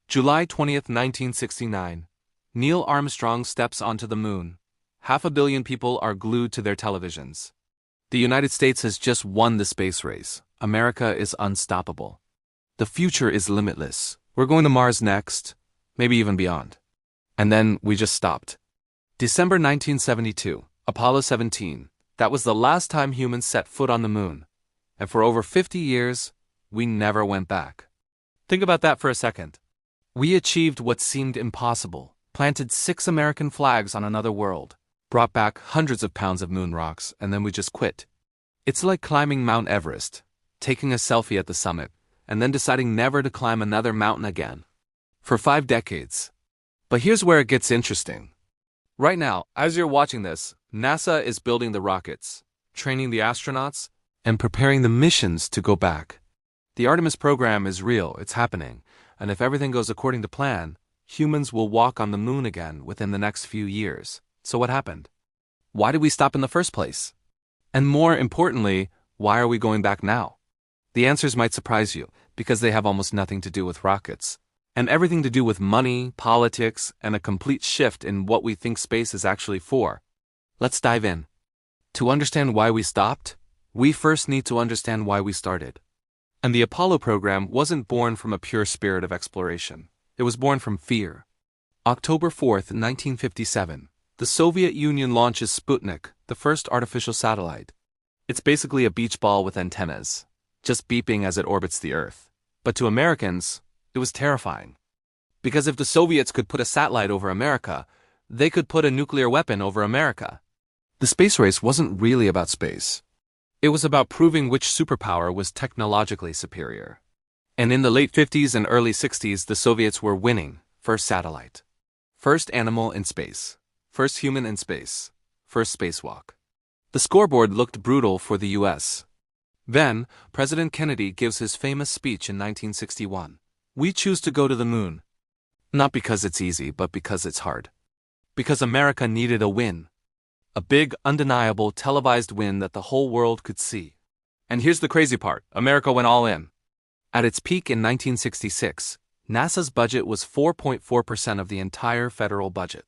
July 20th, 1969. Neil Armstrong steps onto the moon. 500 million people are glued to their televisions. The United States has just won the space race. America is unstoppable. The future is limitless. We're going to Mars next, maybe even beyond. And then we just stopped. December 1972, Apollo 17. That was the last time humans set foot on the moon. And for over 50 years, we never went back. Think about that for a second. We achieved what seemed impossible, planted 6 American flags on another world, brought back hundreds of pounds of moon rocks, and then we just quit. It's like climbing Mount Everest, taking a selfie at the summit, and then deciding never to climb another mountain again. For 5 decades. But here's where it gets interesting. Right now, as you're watching this, NASA is building the rockets, training the astronauts, and preparing the missions to go back. The Artemis program is real, it's happening, and if everything goes according to plan, humans will walk on the moon again within the next few years. So what happened? Why did we stop in the first place? And more importantly, why are we going back now? The answers might surprise you, because they have almost nothing to do with rockets, and everything to do with money, politics, and a complete shift in what we think space is actually for. Let's dive in. To understand why we stopped, we first need to understand why we started. And the Apollo program wasn't born from a pure spirit of exploration. It was born from fear. October 4th, 1957, the Soviet Union launches Sputnik, the first artificial satellite. It's basically a beach ball with antennas, just beeping as it orbits the Earth. But to Americans, it was terrifying. Because if the Soviets could put a satellite over America, they could put a nuclear weapon over America. The space race wasn't really about space. It was about proving which superpower was technologically superior. And in the late 50s and early 60s, the Soviets were winning. First satellite. First animal in space. First human in space. First spacewalk. The scoreboard looked brutal for the US. Then, President Kennedy gives his famous speech in 1961. We choose to go to the moon. Not because it's easy, but because it's hard. Because America needed a win. A big, undeniable, televised win that the whole world could see. And here's the crazy part. America went all in. At its peak in 1966, NASA's budget was 4.4% of the entire federal budget.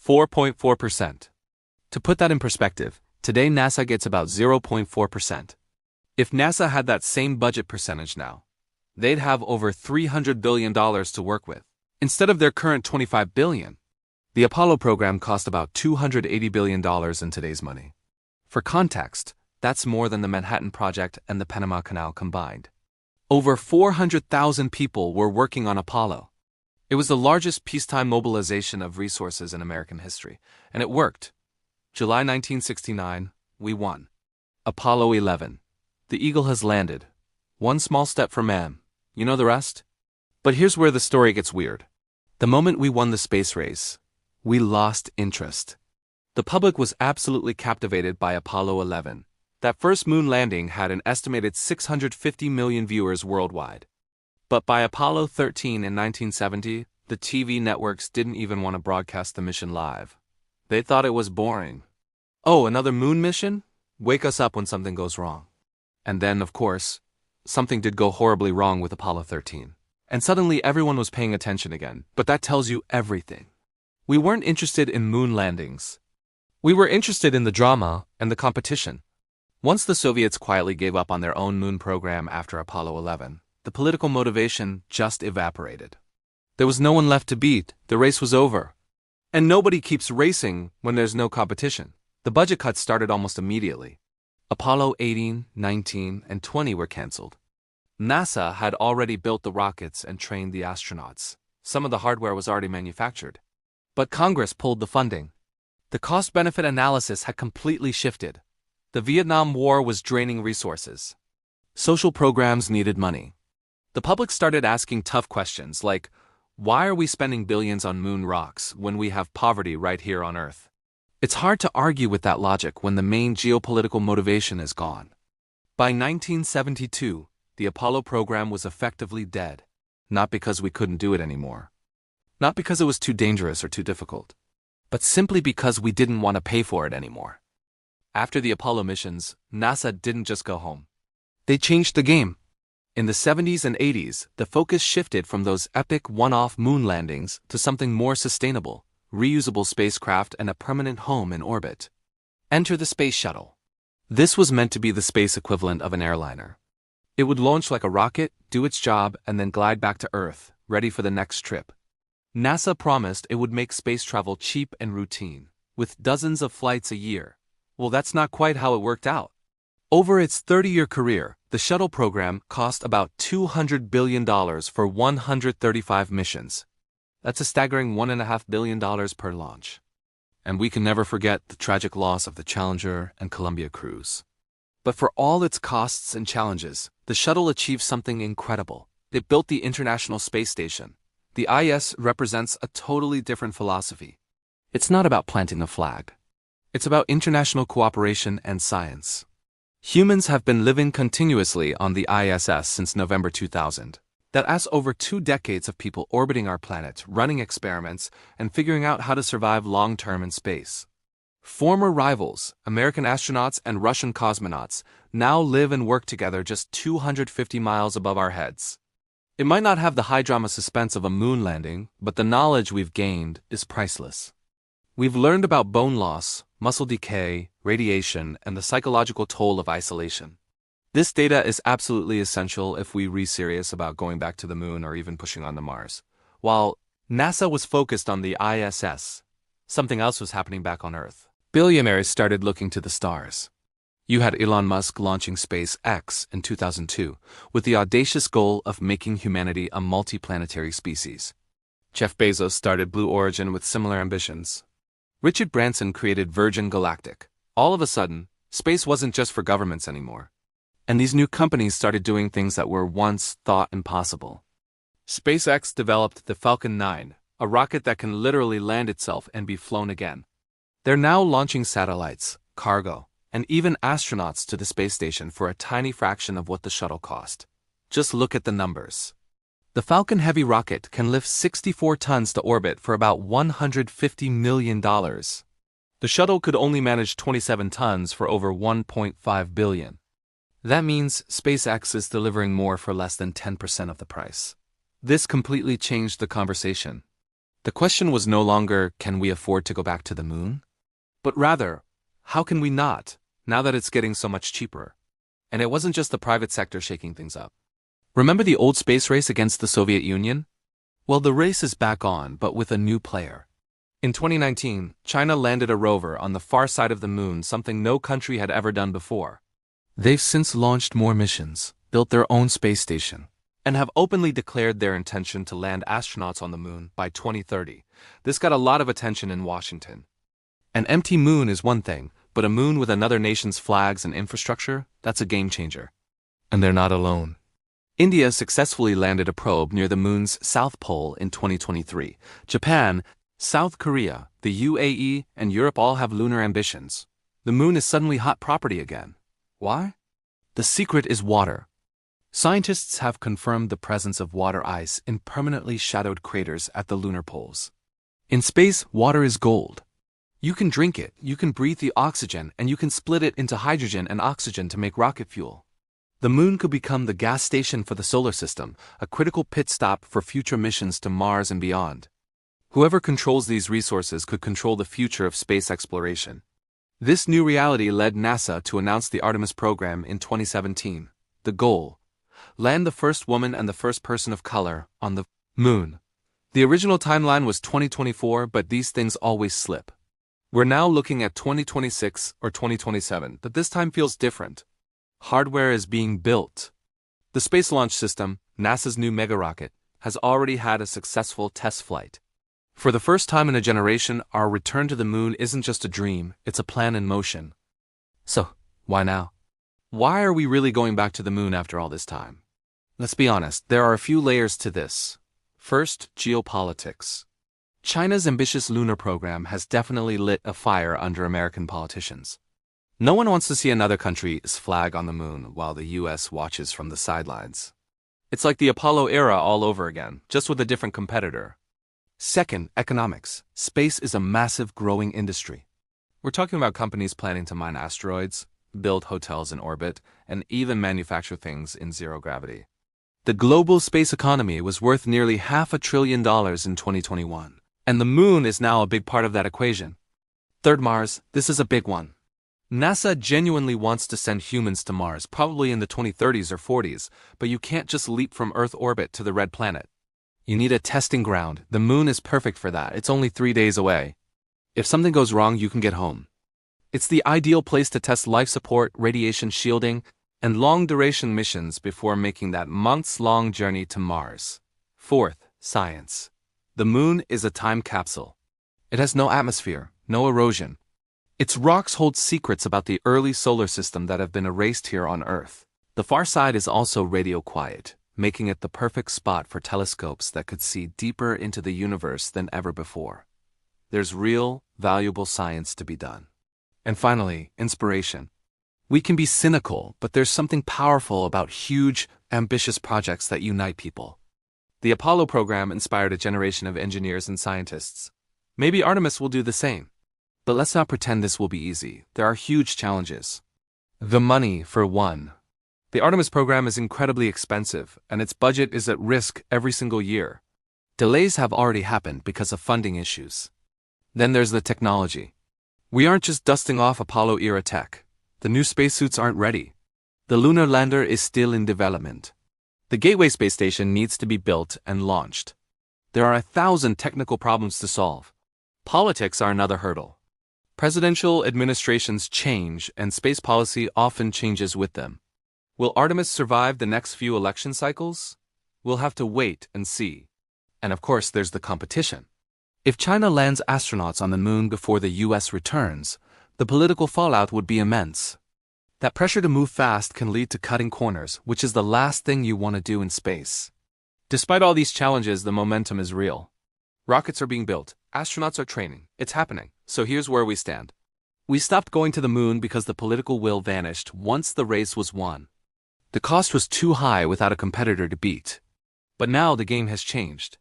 4.4%. To put that in perspective, today NASA gets about 0.4%. If NASA had that same budget percentage now, they'd have over $300 billion to work with. Instead of their current $25 billion, the Apollo program cost about $280 billion in today's money. For context, that's more than the Manhattan Project and the Panama Canal combined. Over 400,000 people were working on Apollo. It was the largest peacetime mobilization of resources in American history, and it worked. July 1969, we won. Apollo 11. The Eagle has landed. One small step for man. You know the rest? But here's where the story gets weird. The moment we won the space race, we lost interest. The public was absolutely captivated by Apollo 11. That first moon landing had an estimated 650 million viewers worldwide. But by Apollo 13 in 1970, the TV networks didn't even want to broadcast the mission live. They thought it was boring. Oh, another moon mission? Wake us up when something goes wrong. And then, of course, something did go horribly wrong with Apollo 13. And suddenly everyone was paying attention again. But that tells you everything. We weren't interested in moon landings. We were interested in the drama and the competition. Once the Soviets quietly gave up on their own moon program after Apollo 11, the political motivation just evaporated. There was no one left to beat, the race was over. And nobody keeps racing when there's no competition. The budget cuts started almost immediately. Apollo 18, 19, and 20 were canceled. NASA had already built the rockets and trained the astronauts. Some of the hardware was already manufactured. But Congress pulled the funding. The cost-benefit analysis had completely shifted. The Vietnam War was draining resources. Social programs needed money. The public started asking tough questions like, why are we spending billions on moon rocks when we have poverty right here on Earth? It's hard to argue with that logic when the main geopolitical motivation is gone. By 1972, the Apollo program was effectively dead. Not because we couldn't do it anymore. Not because it was too dangerous or too difficult. But simply because we didn't want to pay for it anymore. After the Apollo missions, NASA didn't just go home. They changed the game. In the 70s and 80s, the focus shifted from those epic one-off moon landings to something more sustainable, reusable spacecraft and a permanent home in orbit. Enter the Space Shuttle. This was meant to be the space equivalent of an airliner. It would launch like a rocket, do its job, and then glide back to Earth, ready for the next trip. NASA promised it would make space travel cheap and routine, with dozens of flights a year. Well, that's not quite how it worked out. Over its 30-year career, the shuttle program cost about $200 billion for 135 missions. That's a staggering $1.5 billion per launch. And we can never forget the tragic loss of the Challenger and Columbia crews. But for all its costs and challenges, the shuttle achieved something incredible. It built the International Space Station. The IS represents a totally different philosophy. It's not about planting a flag. It's about international cooperation and science. Humans have been living continuously on the ISS since November 2000. That's over 2 decades of people orbiting our planet, running experiments, and figuring out how to survive long-term in space. Former rivals, American astronauts and Russian cosmonauts, now live and work together just 250 miles above our heads. It might not have the high-drama suspense of a moon landing, but the knowledge we've gained is priceless. We've learned about bone loss, muscle decay, radiation, and the psychological toll of isolation. This data is absolutely essential if we're serious about going back to the moon or even pushing on to Mars. While NASA was focused on the ISS, something else was happening back on Earth. Billionaires started looking to the stars. You had Elon Musk launching SpaceX in 2002 with the audacious goal of making humanity a multiplanetary species. Jeff Bezos started Blue Origin with similar ambitions. Richard Branson created Virgin Galactic. All of a sudden, space wasn't just for governments anymore. And these new companies started doing things that were once thought impossible. SpaceX developed the Falcon 9, a rocket that can literally land itself and be flown again. They're now launching satellites, cargo, and even astronauts to the space station for a tiny fraction of what the shuttle cost. Just look at the numbers. The Falcon Heavy rocket can lift 64 tons to orbit for about $150 million. The shuttle could only manage 27 tons for over $1.5 billion. That means SpaceX is delivering more for less than 10% of the price. This completely changed the conversation. The question was no longer, can we afford to go back to the moon? But rather, how can we not, now that it's getting so much cheaper? And it wasn't just the private sector shaking things up. Remember the old space race against the Soviet Union? Well, the race is back on, but with a new player. In 2019, China landed a rover on the far side of the moon, something no country had ever done before. They've since launched more missions, built their own space station, and have openly declared their intention to land astronauts on the moon by 2030. This got a lot of attention in Washington. An empty moon is one thing, but a moon with another nation's flags and infrastructure, that's a game changer. And they're not alone. India successfully landed a probe near the moon's south pole in 2023. Japan, South Korea, the UAE, and Europe all have lunar ambitions. The moon is suddenly hot property again. Why? The secret is water. Scientists have confirmed the presence of water ice in permanently shadowed craters at the lunar poles. In space, water is gold. You can drink it, you can breathe the oxygen, and you can split it into hydrogen and oxygen to make rocket fuel. The moon could become the gas station for the solar system, a critical pit stop for future missions to Mars and beyond. Whoever controls these resources could control the future of space exploration. This new reality led NASA to announce the Artemis program in 2017. The goal: land the first woman and the first person of color on the moon. The original timeline was 2024, but these things always slip. We're now looking at 2026 or 2027, but this time feels different. Hardware is being built. The Space Launch System, NASA's new mega rocket, has already had a successful test flight. For the first time in a generation, our return to the moon isn't just a dream, it's a plan in motion. So, why now? Why are we really going back to the moon after all this time? Let's be honest, there are a few layers to this. First, geopolitics. China's ambitious lunar program has definitely lit a fire under American politicians. No one wants to see another country's flag on the moon while the US watches from the sidelines. It's like the Apollo era all over again, just with a different competitor. Second, economics. Space is a massive growing industry. We're talking about companies planning to mine asteroids, build hotels in orbit, and even manufacture things in zero gravity. The global space economy was worth nearly $500 billion in 2021, and the moon is now a big part of that equation. Third, Mars. This is a big one. NASA genuinely wants to send humans to Mars, probably in the 2030s or 40s, but you can't just leap from Earth orbit to the red planet. You need a testing ground. The moon is perfect for that. It's only 3 days away. If something goes wrong, you can get home. It's the ideal place to test life support, radiation shielding, and long-duration missions before making that months-long journey to Mars. Fourth, science. The moon is a time capsule. It has no atmosphere, no erosion. Its rocks hold secrets about the early solar system that have been erased here on Earth. The far side is also radio quiet, making it the perfect spot for telescopes that could see deeper into the universe than ever before. There's real, valuable science to be done. And finally, inspiration. We can be cynical, but there's something powerful about huge, ambitious projects that unite people. The Apollo program inspired a generation of engineers and scientists. Maybe Artemis will do the same. But let's not pretend this will be easy. There are huge challenges. The money, for one. The Artemis program is incredibly expensive, and its budget is at risk every single year. Delays have already happened because of funding issues. Then there's the technology. We aren't just dusting off Apollo-era tech. The new spacesuits aren't ready. The lunar lander is still in development. The Gateway space station needs to be built and launched. There are 1,000 technical problems to solve. Politics are another hurdle. Presidential administrations change, and space policy often changes with them. Will Artemis survive the next few election cycles? We'll have to wait and see. And of course, there's the competition. If China lands astronauts on the moon before the US returns, the political fallout would be immense. That pressure to move fast can lead to cutting corners, which is the last thing you want to do in space. Despite all these challenges, the momentum is real. Rockets are being built, astronauts are training, it's happening. So here's where we stand. We stopped going to the moon because the political will vanished once the race was won. The cost was too high without a competitor to beat. But now the game has changed.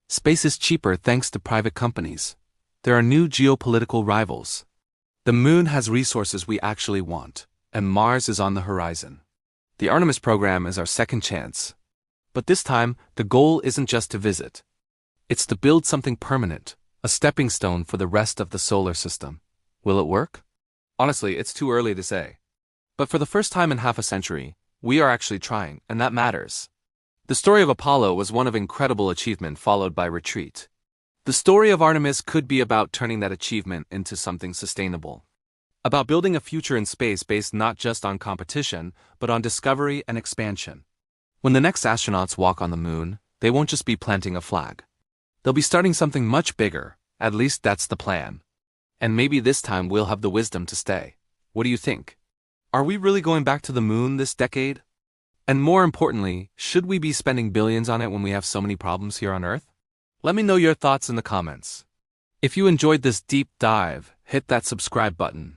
Space is cheaper thanks to private companies. There are new geopolitical rivals. The moon has resources we actually want, and Mars is on the horizon. The Artemis program is our second chance. But this time, the goal isn't just to visit. It's to build something permanent, a stepping stone for the rest of the solar system. Will it work? Honestly, it's too early to say. But for the first time in half a century, we are actually trying, and that matters. The story of Apollo was one of incredible achievement followed by retreat. The story of Artemis could be about turning that achievement into something sustainable. About building a future in space based not just on competition, but on discovery and expansion. When the next astronauts walk on the moon, they won't just be planting a flag. They'll be starting something much bigger, at least that's the plan. And maybe this time we'll have the wisdom to stay. What do you think? Are we really going back to the moon this decade? And more importantly, should we be spending billions on it when we have so many problems here on Earth? Let me know your thoughts in the comments. If you enjoyed this deep dive, hit that subscribe button.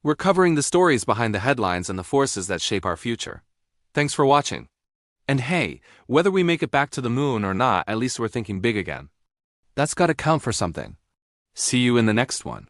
We're covering the stories behind the headlines and the forces that shape our future. Thanks for watching. And hey, whether we make it back to the moon or not, at least we're thinking big again. That's gotta count for something. See you in the next one.